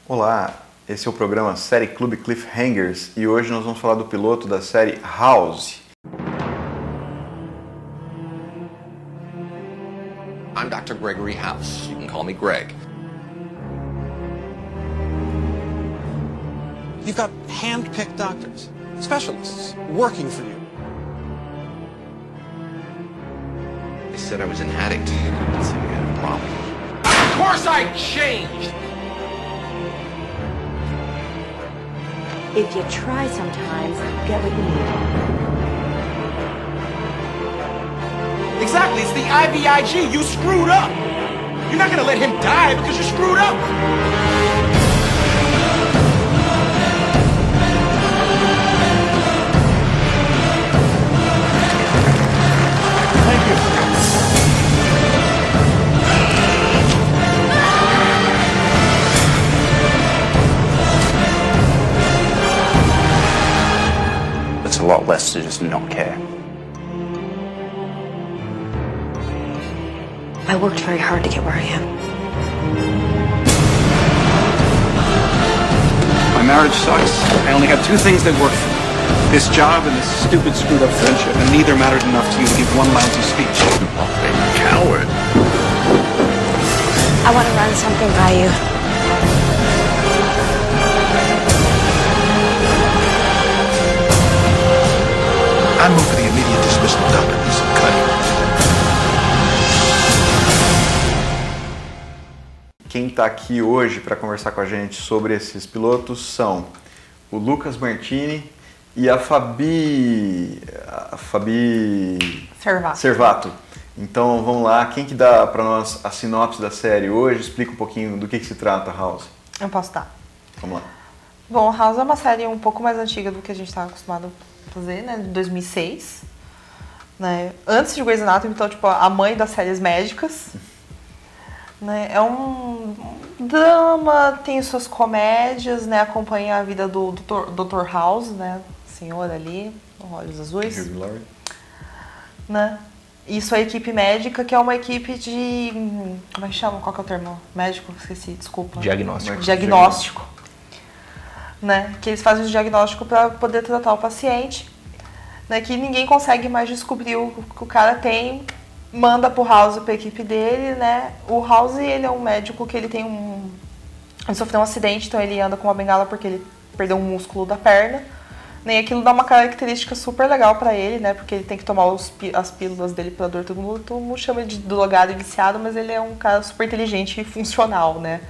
Olá, esse é o programa Série Clube Cliffhangers e hoje nós vamos falar do piloto da série House. I'm Dr. Gregory House. You can call me Greg. You've got hand-picked doctors, specialists, working for you. They said I was an addict. They said I had a problem. Of course I changed! If you try sometimes, get what you need. Exactly, it's the IVIG. You screwed up. You're not gonna let him die because you screwed up. Thank you. It's a lot less to just not care. I worked very hard to get where I am. My marriage sucks. I only have two things that work for me. This job and this stupid, screwed-up friendship, and neither mattered enough to you to give one lousy speech. Coward. I want to run something by you. I move for the immediate dismissal of Dr. Lisa Cuddy. Quem está aqui hoje para conversar com a gente sobre esses pilotos são o Lucas Martini e a Fabi Servato. Então vamos lá, quem que dá para nós a sinopse da série hoje? Explica um pouquinho do que se trata House. Eu posso dar. Vamos lá. Bom, House é uma série um pouco mais antiga do que a gente está acostumado a fazer, né? De 2006. Né? Antes de Grey's Anatomy, então, tipo, a mãe das séries médicas. Né? É um drama, tem suas comédias, né? Acompanha a vida do Dr. House, né? Senhor ali, com olhos azuis. Né? E sua equipe médica, que é uma equipe de... Como é que chama? Qual que é o termo? Médico? Esqueci, desculpa. Diagnóstico. Né? Que eles fazem o diagnóstico para poder tratar o paciente. Né? Que ninguém consegue mais descobrir o que o cara tem. Manda pro House, pra equipe dele, né? O House, ele é um médico que ele tem ele sofreu um acidente, então ele anda com uma bengala porque ele perdeu um músculo da perna. E aquilo dá uma característica super legal pra ele, né? Porque ele tem que tomar as pílulas dele pra dor. Todo mundo chama ele de drogado e viciado, mas ele é um cara super inteligente e funcional, né?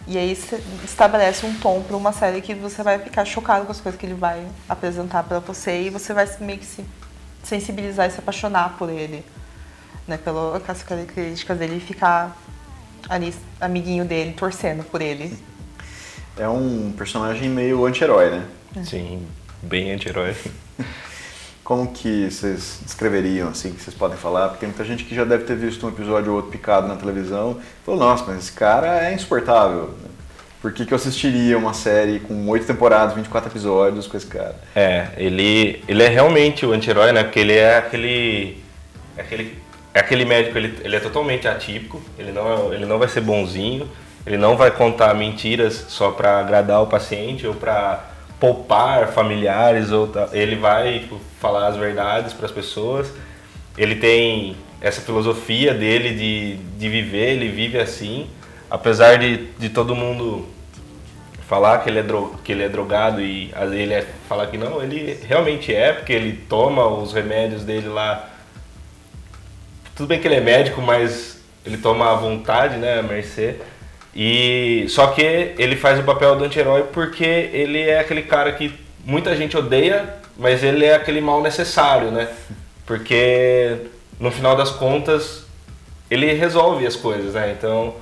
E aí estabelece um tom pra uma série que você vai ficar chocado com as coisas que ele vai apresentar pra você e você vai meio que se sensibilizar e se apaixonar por ele. Né, pelas características dele e ficar ali amiguinho dele, torcendo por ele. É um personagem meio anti-herói, né? Sim, bem anti-herói. Como que vocês descreveriam, assim, que vocês podem falar? Porque tem muita gente que já deve ter visto um episódio ou outro picado na televisão e falou, nossa, mas esse cara é insuportável. Por que eu assistiria uma série com 8 temporadas, 24 episódios com esse cara? Ele é realmente o anti-herói, né? Porque ele é aquele médico, ele é totalmente atípico, ele não vai ser bonzinho, ele não vai contar mentiras só para agradar o paciente ou para poupar familiares, ele vai falar as verdades para as pessoas. Ele tem essa filosofia dele de viver, ele vive assim, apesar de todo mundo falar que ele é drogado e ele falar que não, ele realmente é, porque ele toma os remédios dele lá. Tudo bem que ele é médico, mas ele toma à vontade, né, à mercê. E só que ele faz o papel do anti-herói porque ele é aquele cara que muita gente odeia, mas ele é aquele mal necessário, né? Porque no final das contas ele resolve as coisas, né? Então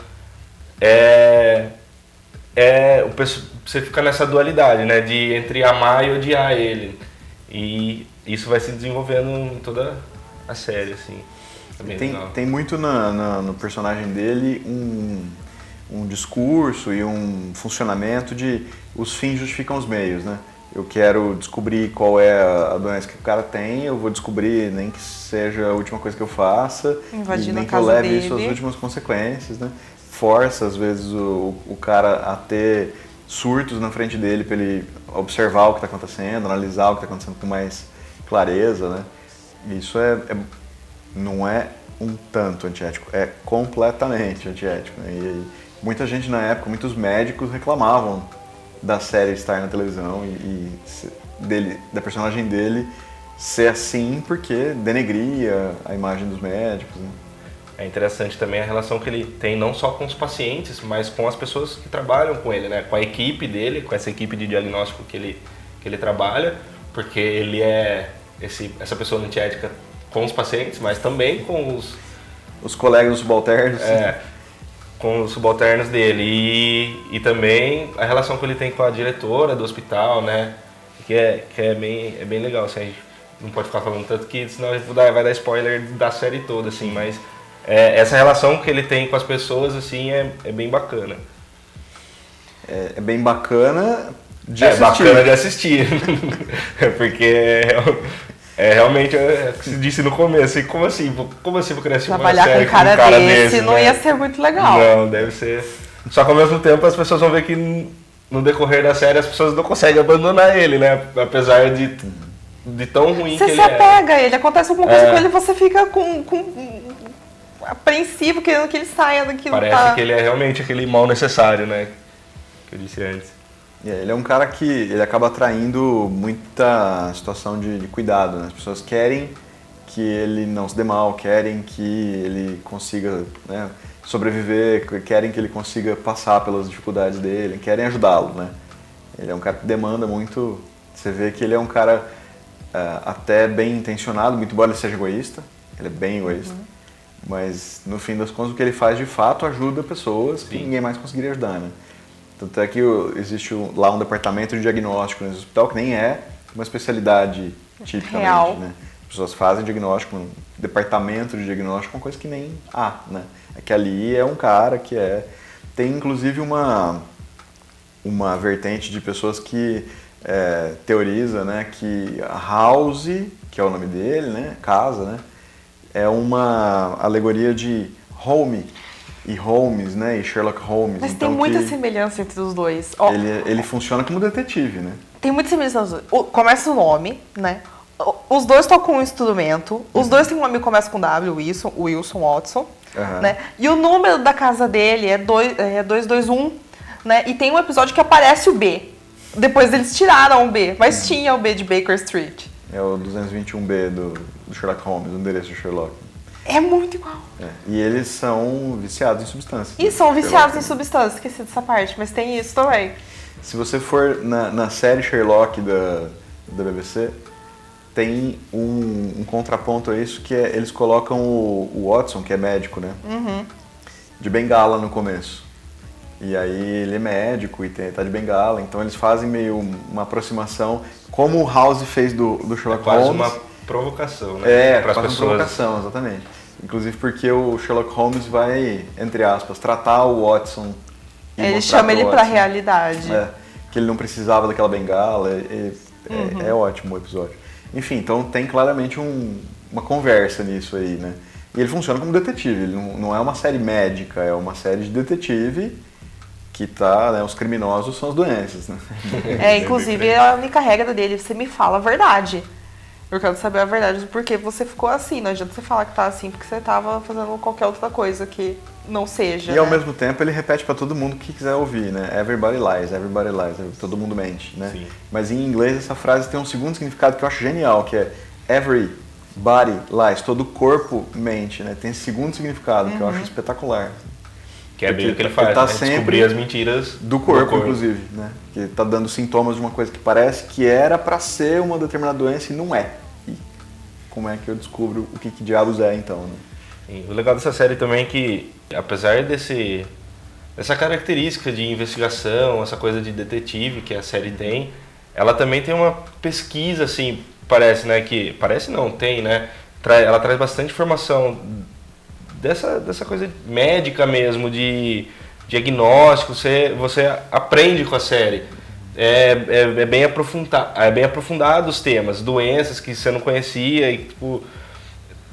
você fica nessa dualidade, né, de entre amar e odiar ele. E isso vai se desenvolvendo em toda a série, assim. Tem muito no personagem dele um discurso e um funcionamento de os fins justificam os meios, né? Eu quero descobrir qual é a doença que o cara tem, eu vou descobrir, nem que seja a última coisa que eu faça, invadindo nem a que eu casa leve dele. isso às últimas consequências, né? força, às vezes, o cara a ter surtos na frente dele para ele observar o que está acontecendo, analisar o que está acontecendo com mais clareza, né? Isso não é um tanto antiético, é completamente antiético, né? E muita gente na época, muitos médicos reclamavam da série estar na televisão da personagem dele ser assim porque denegria a imagem dos médicos, né? É interessante também a relação que ele tem não só com os pacientes, mas com as pessoas que trabalham com ele, né? Com a equipe dele, com essa equipe de diagnóstico que ele trabalha, porque ele é essa pessoa antiética com os pacientes, mas também com os colegas subalternos. Com os subalternos dele. E também a relação que ele tem com a diretora do hospital, né? Que é bem legal, assim, a gente não pode ficar falando tanto que senão a gente vai dar spoiler da série toda, assim, mas essa relação que ele tem com as pessoas, assim, é bem bacana. É bem bacana de assistir. Bacana de assistir. Porque realmente, o que se disse no começo, e como assim vou querer assistir uma série com um cara desse não ia ser muito legal. Não, deve ser. Só que ao mesmo tempo as pessoas vão ver que no decorrer da série as pessoas não conseguem abandonar ele, né? Apesar de tão ruim que ele é. Você se apega a ele, acontece alguma coisa com ele e você fica com apreensivo, querendo que ele saia daquilo. Parece que ele é realmente aquele mal necessário, né? Que eu disse antes. Ele é um cara que ele acaba atraindo muita situação de cuidado, né? As pessoas querem que ele não se dê mal, querem que ele consiga, né, sobreviver, querem que ele consiga passar pelas dificuldades dele, querem ajudá-lo, né? Ele é um cara que demanda muito. Você vê que ele é um cara até bem intencionado, muito embora ele seja egoísta, ele é bem egoísta, mas no fim das contas o que ele faz de fato ajuda pessoas que ninguém mais conseguiria ajudar, né? Tanto é que existe lá um departamento de diagnóstico nesse hospital que nem é uma especialidade tipicamente, real, né? As pessoas fazem diagnóstico, um departamento de diagnóstico, uma coisa que nem há, né? É que ali é um cara que tem inclusive uma vertente de pessoas que teoriza, né, que a House, que é o nome dele, né, casa, né, é uma alegoria de Home e Holmes, né, e Sherlock Holmes. Mas então, tem muita semelhança entre os dois. Ele funciona como detetive, né? Tem muita semelhança entre os dois. Começa o nome, né? Os dois tocam um instrumento. Os dois têm um nome que começa com W, Wilson Watson. Né? E o número da casa dele é 221, né? E tem um episódio que aparece o B. Depois eles tiraram o B, mas tinha o B de Baker Street. É o 221B do Sherlock Holmes, o endereço do Sherlock. É muito igual. E eles são viciados em substâncias. E são viciados em substâncias, esqueci dessa parte, mas tem isso também. Se você for na série Sherlock da BBC, tem um contraponto a isso, que eles colocam o Watson, que é médico, né? De bengala no começo. E aí ele é médico e tá de bengala, então eles fazem meio uma aproximação, como o House fez do Sherlock Holmes. Quase uma provocação, né? Para as pessoas. Uma provocação, exatamente. Inclusive porque o Sherlock Holmes vai, entre aspas, tratar o Watson. Ele chama ele pra realidade. Que ele não precisava daquela bengala. É ótimo o episódio. Enfim, então tem claramente uma conversa nisso aí, né? E ele funciona como detetive, ele não é uma série médica, é uma série de detetive que né, os criminosos são as doenças, né? Inclusive a única regra dele, você me fala a verdade. Eu quero saber a verdade do porquê você ficou assim. Não adianta você falar que tá assim porque você tava fazendo qualquer outra coisa que não seja. E ao mesmo tempo ele repete pra todo mundo que quiser ouvir, né? Everybody lies, todo mundo mente, né? Sim. Mas em inglês essa frase tem um segundo significado que eu acho genial, que é everybody lies, todo corpo mente, né? Tem esse segundo significado que eu acho espetacular. Que é bem o que ele faz, tá né? Descobrir as mentiras do corpo, inclusive, né? Que tá dando sintomas de uma coisa que parece que era pra ser uma determinada doença e não é. E como é que eu descubro o que diabos é então, né? E o legal dessa série também é que, apesar dessa característica de investigação, essa coisa de detetive que a série tem, ela também tem uma pesquisa, assim, parece, né? Parece não, tem, né? Ela traz bastante informação dessa coisa médica mesmo, de diagnóstico, você aprende com a série. É bem aprofundado os temas, doenças que você não conhecia e, tipo,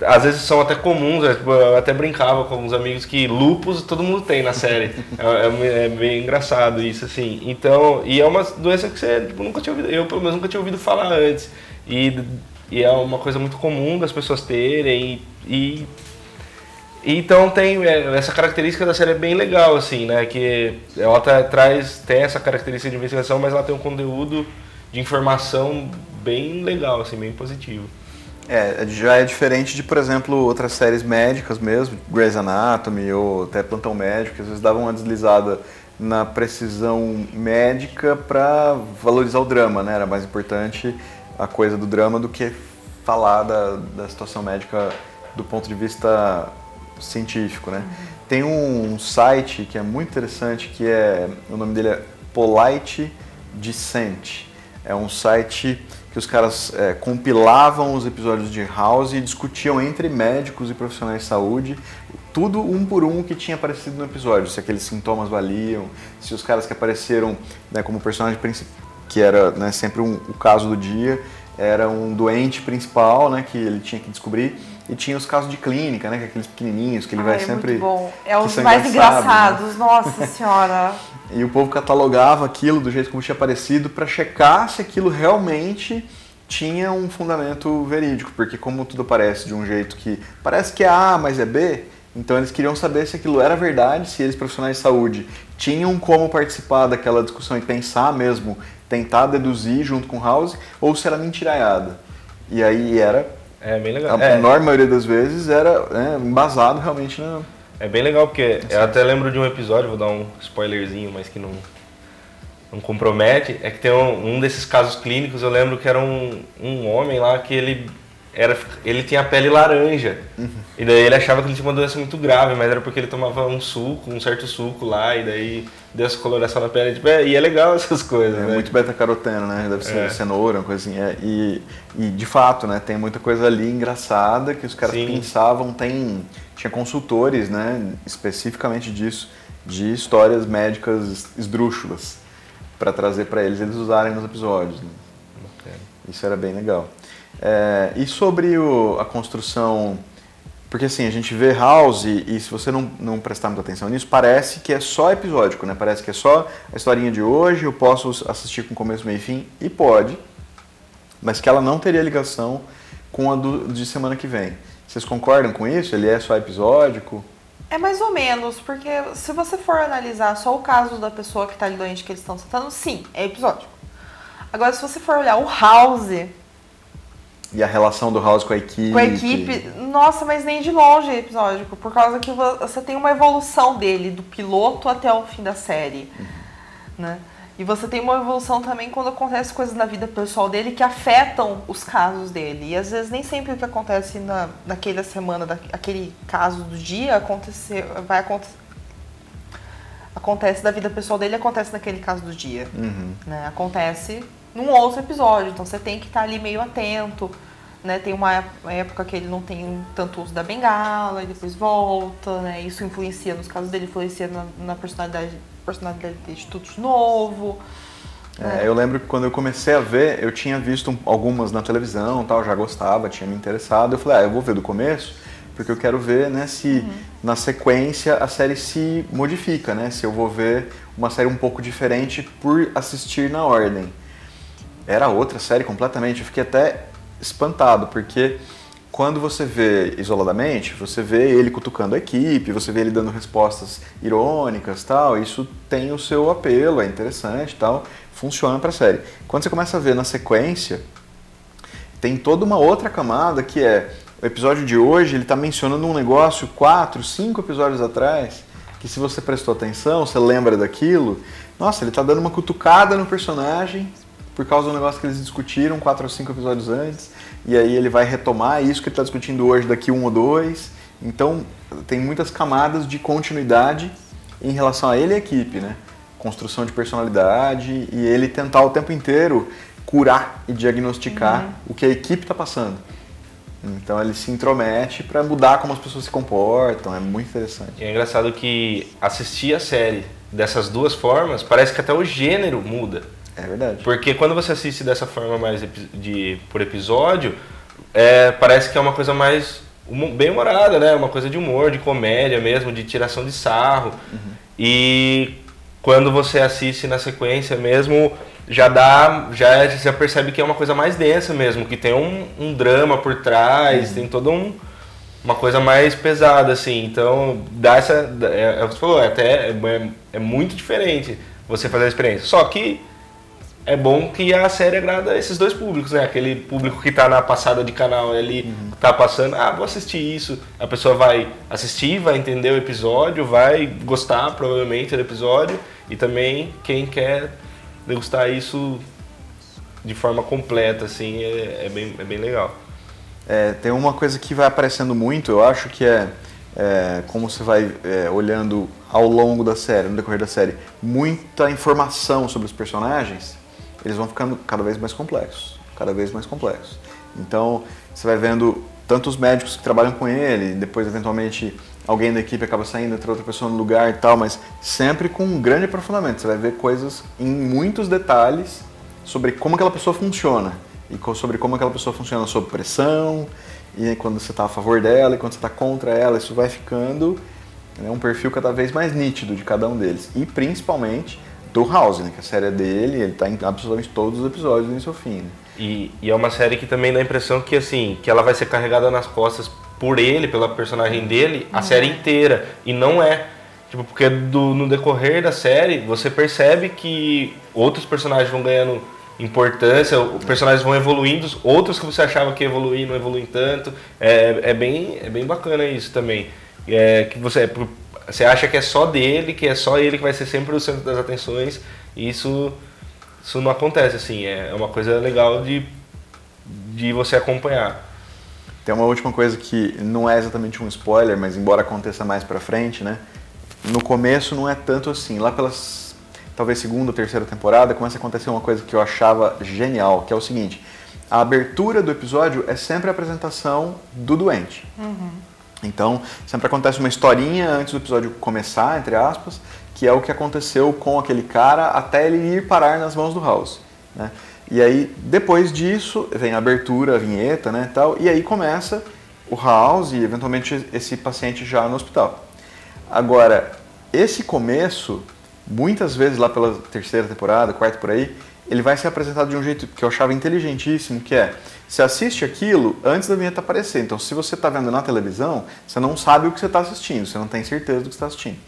às vezes são até comuns, eu até brincava com alguns amigos que lúpus todo mundo tem na série. É bem engraçado isso, assim. Então, e é uma doença que você tipo, nunca tinha ouvido, eu pelo menos nunca tinha ouvido falar antes. E é uma coisa muito comum das pessoas terem. E então tem essa característica da série é bem legal, assim, né? Que ela tem essa característica de investigação, mas ela tem um conteúdo de informação bem legal, assim, bem positivo. Já é diferente de, por exemplo, outras séries médicas mesmo, Grey's Anatomy ou até Plantão Médico, que às vezes davam uma deslizada na precisão médica para valorizar o drama, né? Era mais importante a coisa do drama do que falar da situação médica do ponto de vista científico, né? Tem um site que é muito interessante, o nome dele é Polite Dissent. É um site que os caras compilavam os episódios de House e discutiam entre médicos e profissionais de saúde, tudo um por um que tinha aparecido no episódio, se aqueles sintomas valiam, se os caras que apareceram, né, como personagem principal, que era, né, sempre o caso do dia, era um doente principal, né, que ele tinha que descobrir, e tinha os casos de clínica, né, que aqueles pequenininhos que ele vai sempre... Muito bom. É os mais engraçados, né? Nossa senhora. E o povo catalogava aquilo do jeito como tinha aparecido para checar se aquilo realmente tinha um fundamento verídico, porque como tudo aparece de um jeito que parece que é A, mas é B, então eles queriam saber se aquilo era verdade, se eles profissionais de saúde tinham como participar daquela discussão e pensar mesmo, tentar deduzir junto com House, ou se era mentiraiada. E aí era... bem legal. A enorme maioria das vezes era embasado realmente na... É bem legal, porque eu até lembro de um episódio, vou dar um spoilerzinho, mas que não compromete, é que tem um desses casos clínicos, eu lembro que era um homem lá que ele tinha a pele laranja, e daí ele achava que ele tinha uma doença muito grave, mas era porque ele tomava um certo suco lá, e daí deu essa coloração na pele, tipo, e é legal essas coisas, né? Muito beta-caroteno, né? Deve ser cenoura, uma coisa assim. E de fato, né? Tem muita coisa ali engraçada que os caras pensavam, tinha consultores, né? Especificamente disso, de histórias médicas esdrúxulas, para trazer para eles usarem nos episódios, né? Isso era bem legal. E sobre a construção... Porque assim, a gente vê House e se você não prestar muita atenção nisso, parece que é só episódico, né? Parece que é só a historinha de hoje, eu posso assistir com começo, meio e fim, e pode, mas que ela não teria ligação com a de semana que vem. Vocês concordam com isso? Ele é só episódico? É mais ou menos, porque se você for analisar só o caso da pessoa que está doente que eles estão tratando, sim, é episódico. Agora, se você for olhar o House... E a relação do House com a equipe. Nossa, mas nem de longe é episódico, por causa que você tem uma evolução dele, do piloto até o fim da série, né? E você tem uma evolução também quando acontece coisas na vida pessoal dele que afetam os casos dele. E às vezes nem sempre o que acontece naquela semana, aquele caso do dia, acontece da vida pessoal dele, acontece naquele caso do dia, né? Acontece num outro episódio, então você tem que estar ali meio atento, né? Tem uma época que ele não tem tanto uso da bengala e depois volta, né? Isso influencia nos casos dele, influencia na personalidade de tudo de novo. Né? Eu lembro que quando eu comecei a ver, eu tinha visto algumas na televisão, tal, já gostava, tinha me interessado, eu falei, eu vou ver do começo, porque eu quero ver, né, se na sequência a série se modifica, né? Se eu vou ver uma série um pouco diferente por assistir na ordem. Era outra série completamente, eu fiquei até espantado, porque quando você vê isoladamente, você vê ele cutucando a equipe, você vê ele dando respostas irônicas, tal, isso tem o seu apelo, é interessante, tal, funciona pra série. Quando você começa a ver na sequência, tem toda uma outra camada que é, o episódio de hoje, ele tá mencionando um negócio 4, 5 episódios atrás, que se você prestou atenção, você lembra daquilo, nossa, ele tá dando uma cutucada no personagem, por causa do negócio que eles discutiram 4 ou 5 episódios antes, e aí ele vai retomar isso que ele está discutindo hoje daqui 1 ou 2. Então tem muitas camadas de continuidade em relação a ele e a equipe, né? Construção de personalidade e ele tentar o tempo inteiro curar e diagnosticar o que a equipe está passando. Então ele se intromete para mudar como as pessoas se comportam, é muito interessante. E é engraçado que assistir a série dessas duas formas, parece que até o gênero muda. É verdade. Porque quando você assiste dessa forma mais por episódio, parece que é uma coisa mais bem humorada, né? Uma coisa de humor, de comédia mesmo, de tiração de sarro. E quando você assiste na sequência mesmo, já percebe que é uma coisa mais densa mesmo, que tem um drama por trás, tem toda uma coisa mais pesada, assim. Então, dá essa... É o que você falou, é muito diferente você fazer a experiência. Só que é bom que a série agrada esses dois públicos, né? Aquele público que tá na passada de canal ali, tá passando, vou assistir isso. A pessoa vai assistir, vai entender o episódio, vai gostar provavelmente do episódio. E também quem quer degustar isso de forma completa, assim, é bem legal. Tem uma coisa que vai aparecendo muito, eu acho que como você vai olhando ao longo da série, no decorrer da série, muita informação sobre os personagens, eles vão ficando cada vez mais complexos. Então, você vai vendo tanto os médicos que trabalham com ele, depois, eventualmente, alguém da equipe acaba saindo, entra outra pessoa no lugar e tal, mas sempre com um grande aprofundamento. Você vai ver coisas em muitos detalhes sobre como aquela pessoa funciona. E sobre como aquela pessoa funciona sob pressão, e quando você está a favor dela e quando você está contra ela. Isso vai ficando um perfil cada vez mais nítido de cada um deles. E principalmente do House, né, que a série é dele, ele está em absolutamente todos os episódios do início ao fim. Né? E é uma série que também dá a impressão que, assim, que ela vai ser carregada nas costas por ele, pela personagem dele, a série inteira. E não é. Tipo, porque no decorrer da série, você percebe que outros personagens vão ganhando importância, os personagens vão evoluindo, outros que você achava que ia evoluir não evoluem tanto. É bem bacana isso também. Que você acha que é só dele, que é só ele que vai ser sempre o centro das atenções, e isso não acontece, assim. É uma coisa legal de você acompanhar. Tem uma última coisa que não é exatamente um spoiler, mas embora aconteça mais pra frente, né? No começo não é tanto assim. Lá pelas talvez segunda ou terceira temporada começa a acontecer uma coisa que eu achava genial, que é o seguinte: a abertura do episódio é sempre a apresentação do doente. Então, sempre acontece uma historinha antes do episódio começar, entre aspas, que é o que aconteceu com aquele cara até ele ir parar nas mãos do House, né? E aí, depois disso, vem a abertura, a vinheta, né, tal, e aí começa o House e, eventualmente, esse paciente já no hospital. Agora, esse começo, muitas vezes lá pela terceira temporada, quarta por aí, ele vai ser apresentado de um jeito que eu achava inteligentíssimo, que você assiste aquilo antes da vinheta aparecer. Então, se você está vendo na televisão, você não sabe o que você está assistindo, você não tem certeza do que você está assistindo.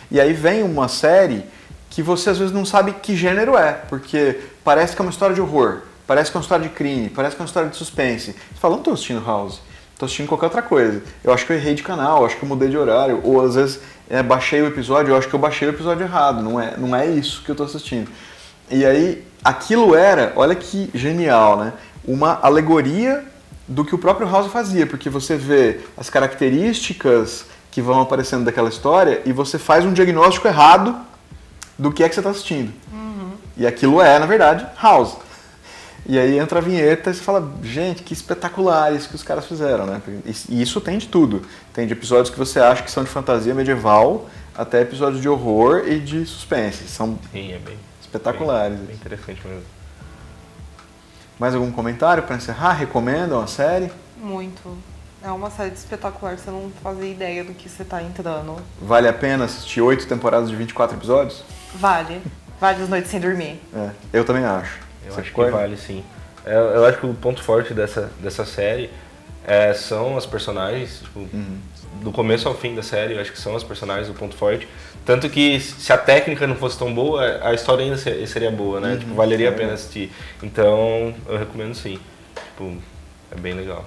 E aí vem uma série que você às vezes não sabe que gênero é, porque parece que é uma história de horror, parece que é uma história de crime, parece que é uma história de suspense. Você fala, não estou assistindo House, estou assistindo qualquer outra coisa. Eu acho que eu errei de canal, eu acho que eu mudei de horário, ou às vezes baixei o episódio, eu acho que eu baixei o episódio errado, não é isso que eu estou assistindo. E aí, aquilo era, olha que genial, né? Uma alegoria do que o próprio House fazia, porque você vê as características que vão aparecendo daquela história e você faz um diagnóstico errado do que você está assistindo. E aquilo na verdade, House. E aí entra a vinheta e você fala, gente, que espetacular isso que os caras fizeram, né? E isso tem de tudo. Tem de episódios que você acha que são de fantasia medieval até episódios de horror e de suspense. São espetaculares. Bem interessante mesmo. Mais algum comentário para encerrar? Recomendam a série? Muito. É uma série espetacular, você não fazia ideia do que você tá entrando. Vale a pena assistir 8 temporadas de 24 episódios? Vale. Várias noites sem dormir. Eu também acho. Eu acho que vale, sim. Eu acho que o ponto forte dessa série são as personagens, tipo, do começo ao fim da série, eu acho que são as personagens o ponto forte. Tanto que se a técnica não fosse tão boa, a história ainda seria boa, né? Tipo, valeria a pena assistir. Então, eu recomendo sim. Tipo, é bem legal.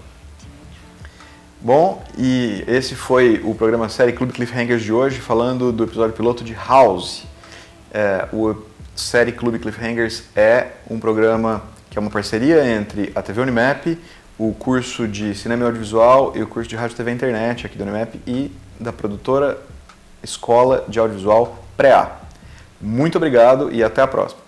Bom, e esse foi o programa série Clube Cliffhangers de hoje, falando do episódio piloto de House. O série Clube Cliffhangers é um programa que é uma parceria entre a TV Unimap, o curso de Cinema e Audiovisual e o curso de Rádio, TV e Internet aqui da Unimap e da produtora Escola de Audiovisual Pré-A. Muito obrigado e até a próxima.